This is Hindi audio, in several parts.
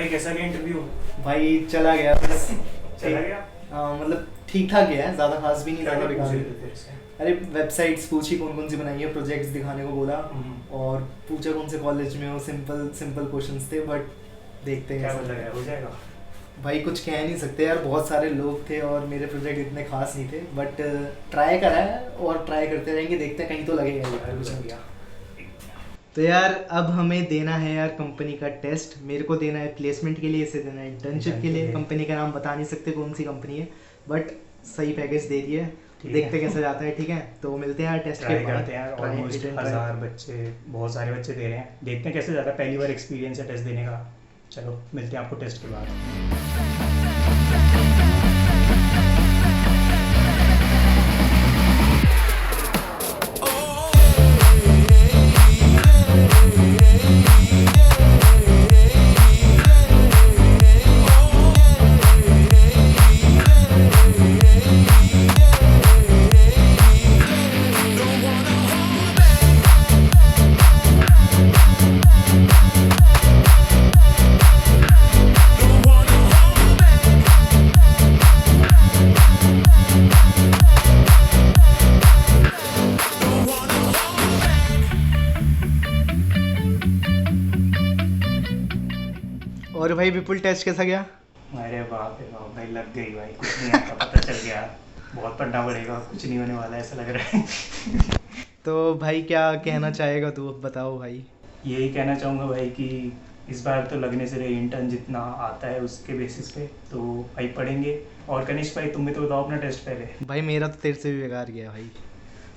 भाई कैसा गया इंटरव्यू? भाई चला गया बस। चला गया? मतलब ठीक ठाक गया है, ज़्यादा खास भी नहीं, ज़्यादा बेकार पूछ नहीं। रहे थे फिर से? अरे वेबसाइट्स पूछी कौन कौन सी बनाई है, प्रोजेक्ट्स दिखाने को बोला और पूछा कौन से कॉलेज में हो। सिंपल सिंपल क्वेश्चंस थे, बट देखते हैं क्या कैसा बोल रहा है, हो जाएगा? भाई कुछ कह नहीं सकते यार, बहुत सारे लोग थे और मेरे प्रोजेक्ट इतने खास नहीं थे, बट ट्राई करा है और ट्राई करते रहेंगे, देखते हैं कहीं तो लगेगा यार कुछ ना कुछ। तो यार अब हमें देना है यार कंपनी का टेस्ट। मेरे को देना है प्लेसमेंट के लिए, इसे देना है इंटर्नशिप के लिए। कंपनी का नाम बता नहीं सकते कौन सी कंपनी है, बट सही पैकेज दे रही है। देखते कैसा जाता है, ठीक है? तो मिलते हैं यार टेस्ट के बाद। करते हैं यार। ऑलमोस्ट 1000 बच्चे, बहुत सारे बच्चे दे रहे हैं, देखते हैं कैसे जाता है। पहली बार एक्सपीरियंस है टेस्ट देने का। चलो मिलते हैं आपको टेस्ट के बाद। और भाई विपुल टेस्ट कैसा गया? अरे बाप रे बाप भाई, लग गई भाई, कुछ नहीं आता, पता चल गया। बहुत पढ़ना पड़ेगा, कुछ नहीं होने वाला ऐसा लग रहा है। तो भाई क्या कहना चाहेगा तू, अब बताओ भाई। यही कहना चाहूँगा भाई कि इस बार तो लगने से रहे इंटर्न जितना आता है उसके बेसिस पे तो भाई पढ़ेंगे। और कनिष्क भाई तुम भी तो बताओ अपना टेस्ट पहले। भाई मेरा तो तेरे से भी बेकार गया भाई।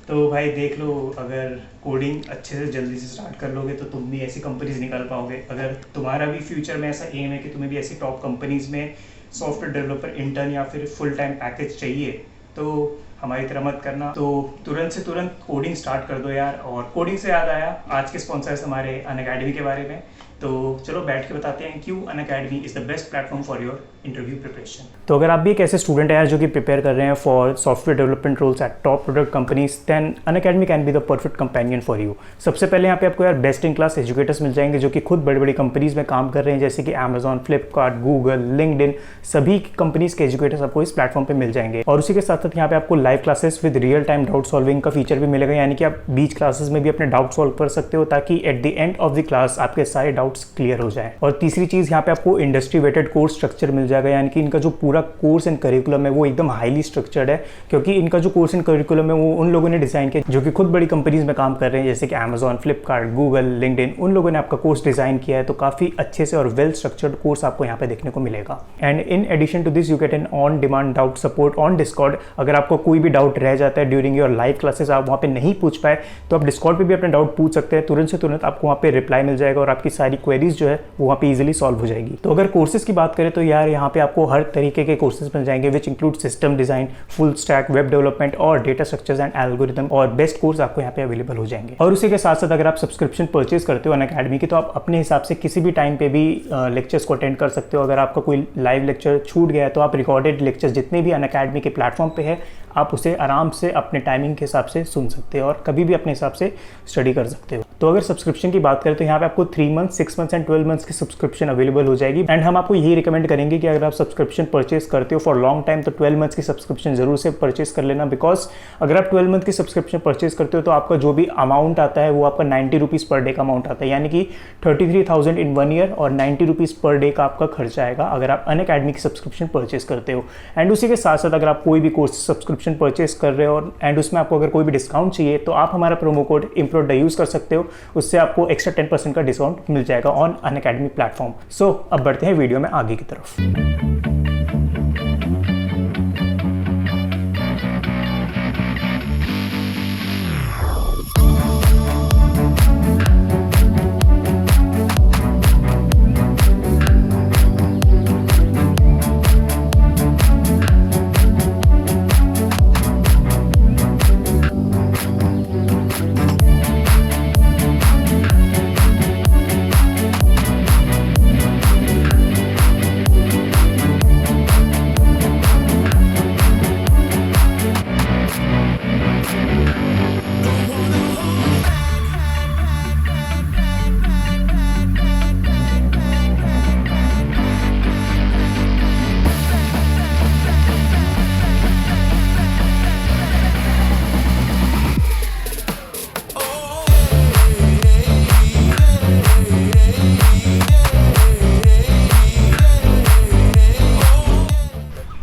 तो भाई देख लो, अगर कोडिंग अच्छे से जल्दी से स्टार्ट कर लोगे तो तुम भी ऐसी कंपनीज निकाल पाओगे। अगर तुम्हारा भी फ्यूचर में ऐसा एम है कि तुम्हें भी ऐसी टॉप कंपनीज में सॉफ्टवेयर डेवलपर इंटर्न या फिर फुल टाइम पैकेज चाहिए, तो हमारी तरह मत करना। तो तुरंत से तुरंत कोडिंग स्टार्ट कर दो यार। और कोडिंग से याद आया, आज के स्पॉन्सर्स हमारे अनअकैडमी के बारे में। तो चलो बैठ के बताते हैं क्यों Unacademy is the best platform for your interview preparation. तो अगर आप भी एक ऐसे स्टूडेंट हैं यार जो कि प्रिपेयर कर रहे हैं for software development roles at top product companies, then Unacademy can be the perfect companion for you. सबसे पहले यहाँ पे आपको यार बेस्ट इन क्लास एजुकेटर्स मिल जाएंगे जो कि खुद बड़ी बड़ी कंपनीज में काम कर रहे हैं, जैसे कि अमेजॉन, फ्लिपकार्ट, गूगल, लिंक्डइन, सभी कंपनीज के एजुकेटर्स आपको इस प्लेटफॉर्म पे मिल जाएंगे। और उसी के साथ साथ यहाँ पे आपको live classes with real time doubt solving का फीचर भी मिलेगा, यानी कि आप बीच क्लासेस में भी अपने डाउट सॉल्व कर सकते हो ताकि at the end of the class आपके सारे डाउट्स क्लियर हो जाए। और तीसरी चीज यहाँ पे आपको इंडस्ट्री वेटेड कोर्स स्ट्रक्चर मिल जाएगा, यानी कि इनका जो पूरा कोर्स एंड करिकुलम है वो एकदम हाईली स्ट्रक्चर्ड है, क्योंकि इनका जो कोर्स एंड करिकुलम है वो उन लोगों ने डिजाइन किया जो कि खुद बड़ी कंपनीज में काम कर रहे हैं, जैसे कि अमेजॉन, फ्लिपकार्ट, गूगल, लिंक्डइन, उन लोगों ने आपका कोर्स डिजाइन किया है। तो काफी अच्छे से और वेल स्ट्रक्चर्ड कोर्स आपको यहाँ पे देखने को मिलेगा। And in addition to this you get an on demand doubt support on Discord. अगर आपको कोई भी डाउट रह जाता है ड्यूरिंग योर लाइव क्लासेस, आप वहाँ पे नहीं पूछ पाए तो आप डिस्कॉर्ड पे भी अपना डाउट पूछ सकते हैं। तुरंत से तुरंत आपको वहाँ पे रिप्लाई मिल जाएगा और आपकी सारी क्वेरीज जो है वो वहाँ पे इजीली सॉल्व हो जाएगी। तो अगर कोर्सेज की बात करें तो यार यहाँ पे आपको हर तरीके के कोर्सेज मिल जाएंगे which include system design, full stack, web development और डेटा स्ट्रक्चर्स एंड एल्गोरिथम, और बेस्ट कोर्स आपको यहाँ पे अवेलेबल हो जाएंगे। और उसी के साथ साथ अगर आप सब्सक्रिप्शन परचेज करते हो अनअकैडमी की, तो आप अपने हिसाब से किसी भी टाइम पे भी लेक्चर्स को अटेंड कर सकते हो। अगर आपका कोई लाइव लेक्चर छूट गया है तो आप रिकॉर्डेड लेक्चर्स जितने भी अनअकैडमी के प्लेटफॉर्म पे है आप उसे आराम से अपने टाइमिंग के हिसाब से सुन सकते हो और कभी भी अपने हिसाब से स्टडी कर सकते हो। तो अगर सब्सक्रिप्शन की बात करें तो यहाँ पे आपको 3 मंथ, 6 मंथ्स एंड 12 मंथ्स की सब्सक्रिप्शन अवेलेबल हो जाएगी। एंड हम आपको यही रिकमेंड करेंगे कि अगर आप सब्सक्रिप्शन परचेज करते हो फॉर लॉन्ग टाइम तो 12 मंथ्स की सब्सक्रिप्शन जरूर से परचेज कर लेना, बिकॉज अगर आप 12 मंथ की सब्सक्रिप्शन परचेज करते हो तो आपका जो भी अमाउंट आता है वो आपका 90 रुपीज़ पर डे का अमाउंट आता है, यानी कि 33,000 इन 1 ईयर और 90 रुपीज़ पर डे का आपका खर्चा आएगा अगर आप अनअकैडमी की सब्सक्रिप्शन परचेज करते हो। एंड उसी के साथ साथ अगर आप कोई भी कोर्स सब्सक्रिप्शन परचेज कर रहे हो और एंड उसमें आपको अगर कोई भी डिस्काउंट चाहिए तो आप हमारा प्रोमो कोड इम्प्रोड यूज कर सकते हो, उससे आपको एक्स्ट्रा 10% का डिस्काउंट मिल जाएगा ऑन अनअकैडमी प्लेटफॉर्म। सो अब बढ़ते हैं वीडियो में आगे की तरफ।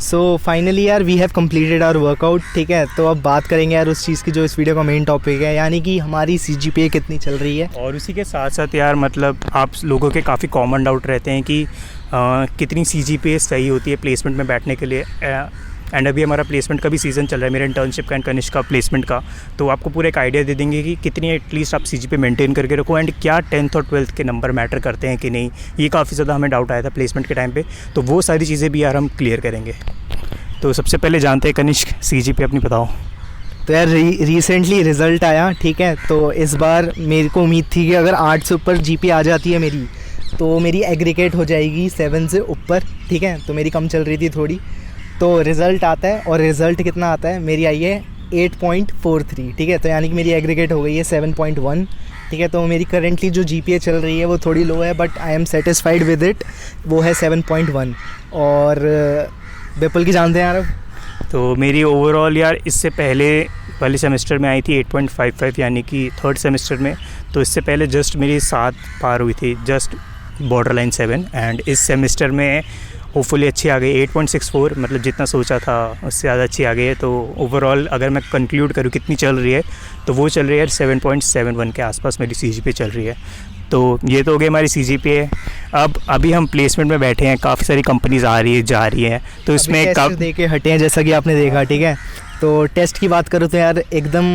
सो फाइनली यार we have completed our workout, ठीक है। तो अब बात करेंगे यार उस चीज़ की जो इस वीडियो का मेन टॉपिक है, यानी कि हमारी CGPA कितनी चल रही है। और उसी के साथ साथ यार मतलब आप लोगों के काफ़ी कॉमन डाउट रहते हैं कि कितनी CGPA सही होती है प्लेसमेंट में बैठने के लिए। एंड अभी हमारा प्लेसमेंट का भी सीज़न चल रहा है, मेरे इंटर्नशिप का एंड कनिष्क का प्लेसमेंट का। तो आपको पूरा एक आइडिया दे देंगे कि कितनी एटलीस्ट आप CGPA मेंटेन करके रखो एंड क्या 10th और 12th के नंबर मैटर करते हैं कि नहीं। ये काफ़ी ज़्यादा हमें डाउट आया था प्लेसमेंट के टाइम पे, तो वो सारी चीज़ें भी यार हम क्लियर करेंगे। तो सबसे पहले जानते हैं कनिष्क, CGPA अपनी बताओ। तो यार रिसेंटली रिज़ल्ट आया, ठीक है। तो इस बार मेरे को उम्मीद थी कि अगर 8 से ऊपर GPA आ जाती है मेरी, तो मेरी एग्रीगेट हो जाएगी 7 से ऊपर, ठीक है। तो मेरी कम चल रही थी थोड़ी। तो रिज़ल्ट आता है और रिज़ल्ट कितना आता है, मेरी आई है 8.43, ठीक है। तो यानी कि मेरी एग्रीगेट हो गई है 7.1, ठीक है। तो मेरी करेंटली जो GPA चल रही है वो थोड़ी लो है, but I am satisfied with it, वो है 7.1। और विपुल की जानते हैं यार अब। तो मेरी ओवरऑल यार इससे पहले वाले सेमेस्टर में आई थी 8.55, यानी कि थर्ड सेमेस्टर में। तो इससे पहले जस्ट मेरी 7 पार हुई थी, जस्ट बॉर्डर लाइन 7। एंड इस सेमेस्टर में होपफुली अच्छी आ गई 8.64, मतलब जितना सोचा था उससे ज़्यादा अच्छी आ गई है। तो ओवरऑल अगर मैं कंक्लूड करूँ कितनी चल रही है, तो वो चल रही है 7.71 के आसपास मेरी CGPA चल रही है। तो ये तो हो गई हमारी CGPA। अब अभी हम प्लेसमेंट में बैठे हैं, काफ़ी सारी कंपनीज आ रही है जा रही हैं, तो इसमें कब दे के हटे हैं जैसा कि आपने देखा, ठीक है। तो टेस्ट की बात करूँ तो यार एकदम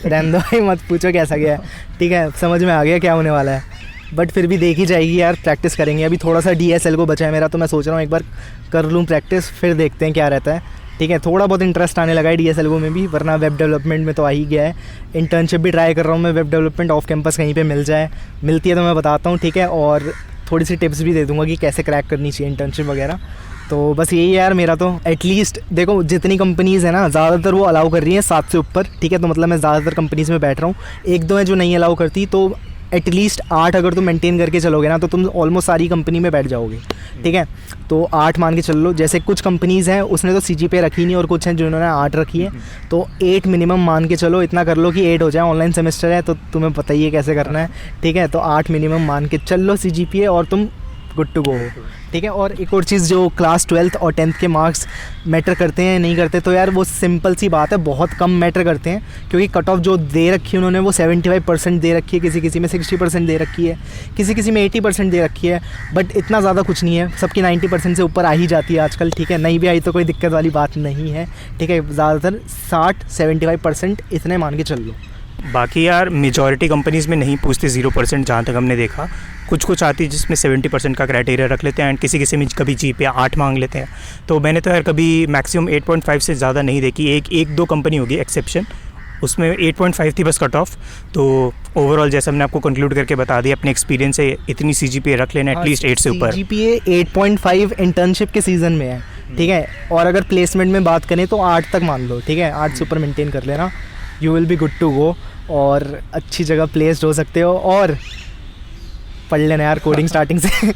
रैंडम ही मत पूछो कैसा गया, ठीक है। समझ में आ गया क्या होने वाला है, बट फिर भी देखी जाएगी यार, प्रैक्टिस करेंगे। अभी थोड़ा सा DSL को बचा है मेरा, तो मैं सोच रहा हूँ एक बार कर लूँ प्रैक्टिस, फिर देखते हैं क्या रहता है, ठीक है। थोड़ा बहुत इंटरेस्ट आने लगा है DSL को में भी, वरना वेब डेवलपमेंट में तो आ ही गया है। इंटर्नशिप भी ट्राई कर रहा हूँ मैं, वेब डेवलपमेंट ऑफ कैंपस कहीं पे मिलती है तो मैं बताता हूँ, ठीक है। और थोड़ी सी टिप्स भी दे दूँगा कि कैसे क्रैक करनी चाहिए इंटर्नशिप वगैरह। तो बस यही है यार मेरा। तो एटलीस्ट देखो जितनी कंपनीज़ है ना, ज़्यादातर वो अलाउ कर रही हैं 7 से ऊपर, ठीक है। तो मतलब मैं ज़्यादातर कंपनीज़ में बैठ रहा हूँ, 1-2 है जो नहीं अलाउ करती। तो एटलीस्ट 8 अगर तुम मेंटेन करके चलोगे ना, तो तुम ऑलमोस्ट सारी कंपनी में बैठ जाओगे, ठीक है। तो 8 मान के चल लो। जैसे कुछ कंपनीज़ हैं उसने तो CGPA रखी नहीं, और कुछ हैं जिन्होंने 8 रखी है। तो 8 मिनिमम मान के चलो, इतना कर लो कि 8 हो जाए। ऑनलाइन सेमेस्टर है तो तुम्हें पता ही है कैसे करना है, ठीक है। तो 8 मिनिमम मान के चल लो CGPA और तुम गुड टू गो हो, ठीक है। और एक और चीज़, जो क्लास 12th और 10th के मार्क्स मैटर करते हैं नहीं करते, तो यार वो सिंपल सी बात है, बहुत कम मैटर करते हैं। क्योंकि कट ऑफ जो दे रखी है उन्होंने वो 75% दे रखी है, किसी किसी में 60% दे रखी है, किसी किसी में 80% दे रखी है। बट इतना ज़्यादा कुछ नहीं है, सबकी 90% से ऊपर आ ही जाती है आजकल, ठीक है। नहीं भी आई तो कोई दिक्कत वाली बात नहीं है, ठीक है। ज़्यादातर 60-75% इतने मान के चल लो। बाकी यार मेजॉरिटी कंपनीज़ में नहीं पूछते 0%, जहाँ तक हमने देखा। कुछ आती है जिसमें 70% का क्राइटेरिया रख लेते हैं, एंड किसी किसी में कभी GPA 8 मांग लेते हैं। तो मैंने तो यार कभी मैक्सिमम 8.5 से ज़्यादा नहीं देखी। एक दो कंपनी होगी एक्सेप्शन, उसमें 8.5 थी बस कट ऑफ। तो ओवरऑल जैसा हमने आपको कंक्लूड करके बता दिया, अपने एक्सपीरियंस से इतनी CGPA रख लेना एटलीस्ट 8 से ऊपर। CGPA 8.5 इंटर्नशिप के सीज़न में है, ठीक है। और अगर प्लेसमेंट में बात करें तो 8 तक मान लो, ठीक है। 8 से ऊपर मेंटेन कर लेना, you will be good to go, और अच्छी जगह प्लेस्ड हो सकते हो। और पढ़ लेना यार कोडिंग स्टार्टिंग से।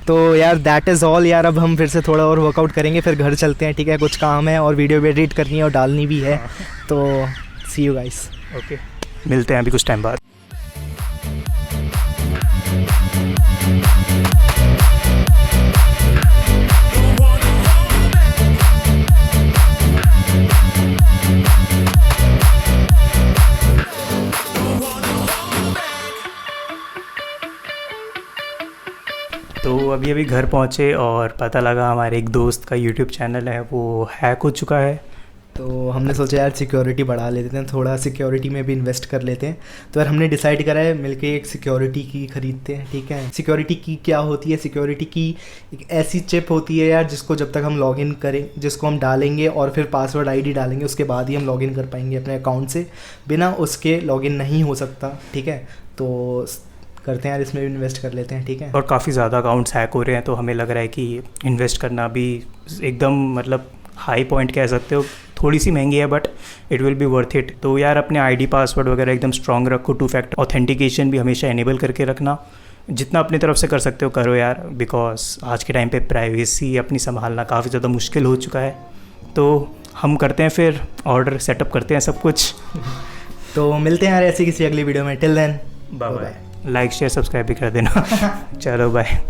तो यार दैट इज़ ऑल यार। अब हम फिर से थोड़ा और वर्कआउट करेंगे, फिर घर चलते हैं, ठीक है। कुछ काम है और वीडियो भी एडिट करनी है और डालनी भी है। तो सी यू गाइस। ओके, मिलते हैं अभी कुछ टाइम बाद। तो अभी घर पहुँचे और पता लगा हमारे एक दोस्त का YouTube चैनल है वो हैक हो चुका है। तो हमने सोचा यार सिक्योरिटी बढ़ा लेते हैं, थोड़ा सिक्योरिटी में भी इन्वेस्ट कर लेते हैं। तो यार हमने डिसाइड करा है मिलके एक सिक्योरिटी की खरीदते हैं, ठीक है। सिक्योरिटी की क्या होती है? सिक्योरिटी की एक ऐसी चिप होती है यार जिसको जब तक हम लॉगिन करें, जिसको हम डालेंगे और फिर पासवर्ड ID डालेंगे, उसके बाद ही हम लॉगिन कर पाएंगे अपने अकाउंट से, बिना उसके लॉगिन नहीं हो सकता, ठीक है। तो करते हैं यार, इसमें भी इन्वेस्ट कर लेते हैं, ठीक है। और काफ़ी ज़्यादा अकाउंट्स हैक हो रहे हैं, तो हमें लग रहा है कि इन्वेस्ट करना भी एकदम मतलब हाई पॉइंट कह सकते हो। थोड़ी सी महंगी है but it will be worth it. तो यार अपने ID पासवर्ड वगैरह एकदम स्ट्रॉन्ग रखो, 2 फैक्टर ऑथेंटिकेशन भी हमेशा इनेबल करके रखना। जितना अपनी तरफ से कर सकते हो करो यार, बिकॉज आज के टाइम पे प्राइवेसी अपनी संभालना काफ़ी ज़्यादा मुश्किल हो चुका है। तो हम करते हैं फिर ऑर्डर, सेटअप करते हैं सब कुछ। तो मिलते हैं यार ऐसी किसी अगली वीडियो में। Till then bye bye. Like share subscribe भी कर देना। चलो बाय।